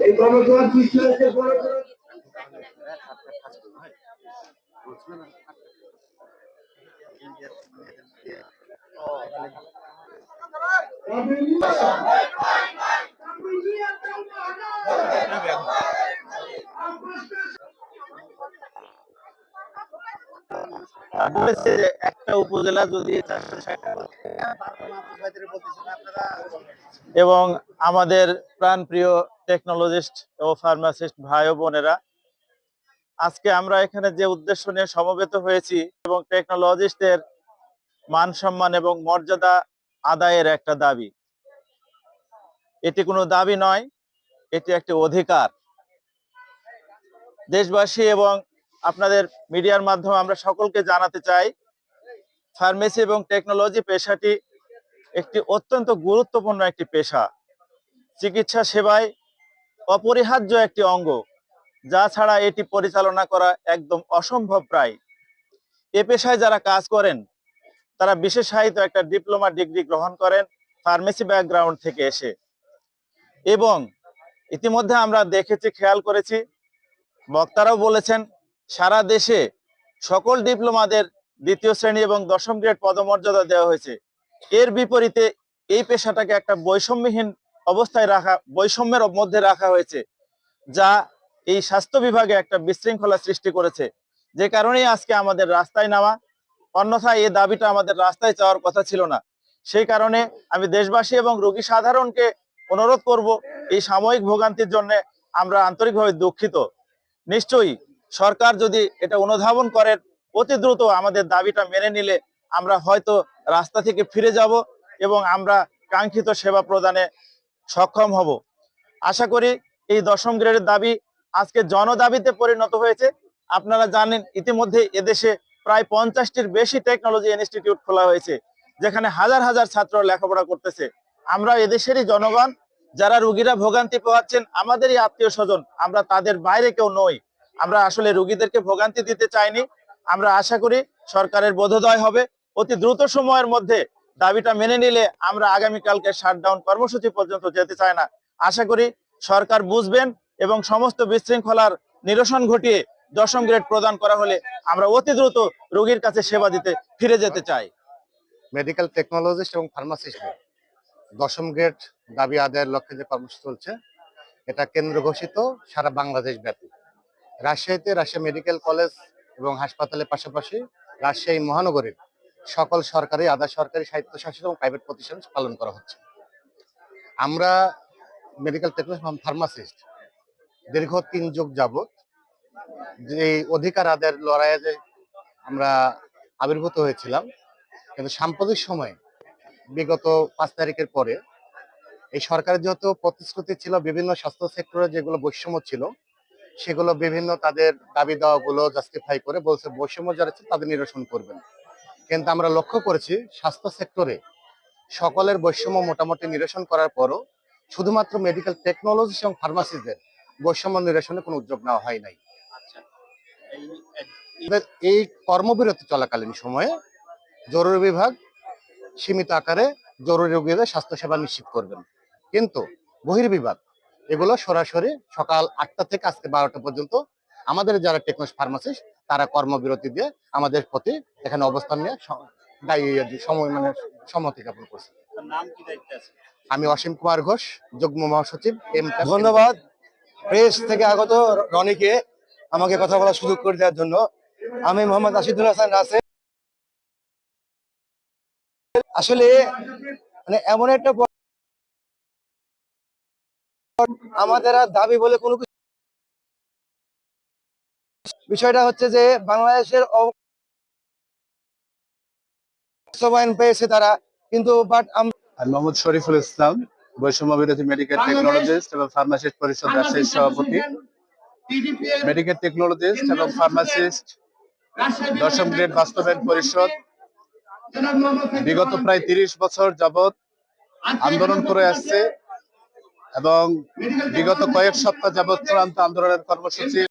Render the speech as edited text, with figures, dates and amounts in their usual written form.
এই গণসভার সৃষ্টি হয়েছে বলেছে যে একটা উপজেলা যদি এবং আমাদের প্রাণপ্রিয় টেকনোলজিস্ট ও ফার্মাসিস্ট ভাই ও বোনেরা, আজকে আমরা এখানে যে উদ্দেশ্য নিয়ে সমবেত হয়েছি এবং টেকনোলজিস্টের মান সম্মান এবং মর্যাদা আদায়ের একটা দাবি। এটি কোনো দাবি নয়, এটি একটি অধিকার। দেশবাসী এবং আপনাদের মিডিয়ার মাধ্যমে আমরা সকলকে জানাতে চাই, ফার্মেসি এবং টেকনোলজি পেশাটি একটি অত্যন্ত গুরুত্বপূর্ণ একটি পেশা। চিকিৎসা সেবায় অপরিহার্য একটি অঙ্গ, যা ছাড়া এটি পরিচালনা করা একদম অসম্ভব প্রায়। এ পেশায় যারা কাজ করেন তারা বিশেষায়িত একটা ডিপ্লোমা ডিগ্রি গ্রহণ করেন ফার্মেসি ব্যাকগ্রাউন্ড থেকে এসে, এবং ইতিমধ্যে আমরা দেখেছি, খেয়াল করেছি, বক্তারাও বলেছেন, সারা দেশে সকল ডিপ্লোমাদের দ্বিতীয় শ্রেণী এবং দশম গ্রেড পদমর্যাদা দেওয়া হয়েছে। এর বিপরীতে এই পেশাটাকে একটা বৈষম্যহীন অবস্থায় বৈষম্যের মধ্যে রাখা হয়েছে, যা এই স্বাস্থ্য বিভাগে একটা বিশৃঙ্খলা সৃষ্টি করেছে। যে কারণেই আজকে আমাদের রাস্তায় নামা, অন্যথায় এই দাবিটা আমাদের রাস্তায় চাওয়ার কথা ছিল না। সেই কারণে আমি দেশবাসী এবং রোগী সাধারণকে অনুরোধ করব, এই সাময়িক ভোগান্তির জন্য আমরা আন্তরিকভাবে দুঃখিত। নিশ্চয়ই সরকার যদি এটা অনুধাবন করেন, অতি দ্রুত আমাদের দাবিটা মেনে নিলে আমরা হয়তো রাস্তা থেকে ফিরে যাব এবং আমরা কাঙ্ক্ষিত সেবা প্রদানে সক্ষম হব। আশা করি এই দশম গ্রেডের দাবি আজকে জনদাবিতে পরিণত হয়েছে। আপনারা জানেন, ইতিমধ্যে এদেশে প্রায় 50টির বেশি টেকনোলজি ইনস্টিটিউট খোলা হয়েছে, যেখানে হাজার হাজার ছাত্র লেখাপড়া করতেছে। আমরা এদেশেরই জনগণ, যারা রোগীরা ভোগান্তি পোহাচ্ছেন আমাদেরই আত্মীয় স্বজন, আমরা তাদের বাইরে কেউ নই। আমরা আসলে রোগীদেরকে ভোগান্তি দিতে চাইনি। আমরা আশা করি সরকারের বোধোদয় হবে, অতি দ্রুত সময়ের মধ্যে দাবিটা মেনে নিলে আমরা আগামীকালকে শাটডাউন কর্মসূচি পর্যন্ত যেতে চাই না। আশা করি সরকার বুঝবেন এবং সমস্ত বিশৃঙ্খলার নিরসন ঘটিয়ে দশম গ্রেড প্রদান করা হলে আমরা অতি দ্রুত রোগীর কাছে সেবা দিতে ফিরে যেতে চাই। মেডিকেল টেকনোলজিস্ট এবং ফার্মাসিস্ট দশম গ্রেড দাবি আদায়ের লক্ষ্যে যে কর্মসূচি চলছে, এটা কেন্দ্র ঘোষিত সারা বাংলাদেশ ব্যাপী। রাজশাহীতে রাজশাহী মেডিকেল কলেজ এবং হাসপাতালের পাশাপাশি রাজশাহী মহানগরীর সকল সরকারি, আধা সরকারি, স্বায়ত্তশাসিত এবং প্রাইভেট প্রতিষ্ঠান পালন করা হচ্ছে। আমরা মেডিকেল টেকনোলজিস্ট ফার্মাসিস্ট দীর্ঘ 3 যুগ যাবৎ যে অধিকার আদায়ের লড়াইয়ে যে আমরা আবির্ভূত হয়েছিলাম, কিন্তু সাম্প্রতিক সময়ে বিগত 5 তারিখের পরে এই সরকারের যেহেতু প্রতিশ্রুতি ছিল বিভিন্ন স্বাস্থ্য সেক্টরে যেগুলো বৈষম্য ছিল, সেগুলো বিভিন্ন তাদের দাবি দাওয়াগুলো জাস্টিফাই করে বলছে বৈষম্য যারা ছিল তাদের নিরসন করবেন। কিন্তু আমরা লক্ষ্য করেছি স্বাস্থ্য সেক্টরে সকলের বৈষম্য মোটামুটি নিরসন করার পরও শুধুমাত্র মেডিকেল টেকনোলজি এবং ফার্মাসিস্টদের বৈষম্য নিরসনে কোনো উদ্যোগ নেওয়া হয় নাই। এই কর্মবিরতি চলাকালীন সময়ে জরুরি বিভাগ সীমিত আকারে জরুরি রোগীদের স্বাস্থ্যসেবা নিশ্চিত করবেন, কিন্তু বহির্বিভাগ এগুলো সরাসরি সকাল 8টা থেকে আজকে 12টা পর্যন্ত আমাদের যারা টেকনোলজি ফার্মাসিস্ট তারা কর্মবিরতি দিয়ে আমাদের প্রতি এখানে অবস্থান নিয়ে সময় সম্মতি জ্ঞাপন করছে। আমি অসীম কুমার ঘোষ, যুগ্ম মহাসচিব। ধন্যবাদ প্রেস থেকে আগত রনিকে আমাকে কথা বলার সুযোগ করে দেওয়ার জন্য। আমি মোহাম্মদ আশিদুল হাসান রাসেল। আসলে মানে এমন একটা আমাদের আর দাবি বলে কোনো কিছু, বিষয়টা হচ্ছে যে বাংলাদেশের বাস্তবায়ন পেয়েছে তারা, কিন্তু মোহাম্মদ শরীফুল ইসলাম, বৈষম্য বিরোধী মেডিকেল টেকনোলজিস্ট এবং ফার্মাসিস্ট পরিষদ রাজশাহীর সভাপতি। মেডিকেল টেকনোলজিস্ট এবং ফার্মাসিস্ট দশম গ্রেড বাস্তবায়ন পরিষদ বিগত প্রায় 30 বছর যাবৎ আন্দোলন করে আসছে এবং বিগত কয়েক সপ্তাহ যাবৎ চূড়ান্ত আন্দোলনের কর্মসূচি